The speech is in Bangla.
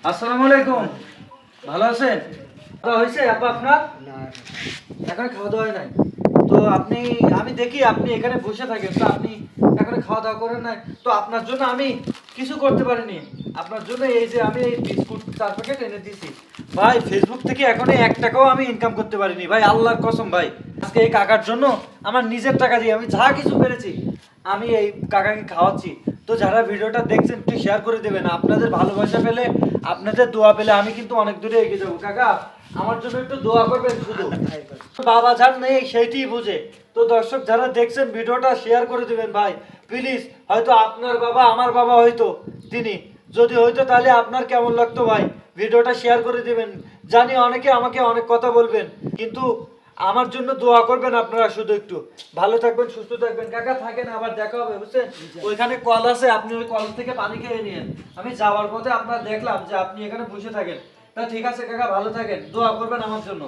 আসসালামু আলাইকুম। ভালো আছেন? খাওয়া হয়েছে আপা আপনার? এখন খাওয়া দাওয়া হয় নাই। তো আমি দেখি আপনি এখানে বসে থাকেন, তো আপনি এখন খাওয়া দাওয়া করেন নাই। তো আপনার জন্য আমি কিছু করতে পারিনি। আপনার জন্য এই যে আমি এই বিস্কুট 4 প্যাকেট এনে দিয়েছি। ভাই ফেসবুক থেকে এখনো 1 টাকাও আমি ইনকাম করতে পারিনি ভাই, আল্লাহর কসম ভাই। আজকে এই কাকার জন্য আমার নিজের টাকা দিয়ে আমি যা কিছু পেরেছি আমি এই কাকাকে খাওয়াচ্ছি। তো যারা ভিডিওটা দেখছেন একটু শেয়ার করে দেবেন। আপনাদের ভালোবাসা পেলে, আপনাদের দোয়া পেলে আমি কিন্তু অনেক দূরে এগিয়ে যাবো। কাকা আমার জন্য একটু দোয়া করবেন শুধু। বাবা যার নেই সেইটিই বুঝে। তো দর্শক যারা দেখছেন ভিডিওটা শেয়ার করে দিবেন ভাই প্লিজ। হয়তো আপনার বাবা আমার বাবা হয়তো তিনি, যদি হয়তো তাহলে আপনার কেমন লাগতো ভাই? ভিডিওটা শেয়ার করে দিবেন। জানি অনেকে আমাকে অনেক কথা বলবেন, কিন্তু আমার জন্য দোয়া করবেন আপনারা শুধু একটু। ভালো থাকবেন, সুস্থ থাকবেন। কাকা থাকেন, আবার দেখা হবে বুঝছেন? ওইখানে কল আছে, আপনি ওই কল থেকে পানি খেয়ে নিয়েন। আমি যাওয়ার পথে আপনার দেখলাম যে আপনি এখানে বসে থাকেন। তা ঠিক আছে কাকা, ভালো থাকেন, দোয়া করবেন আমার জন্য।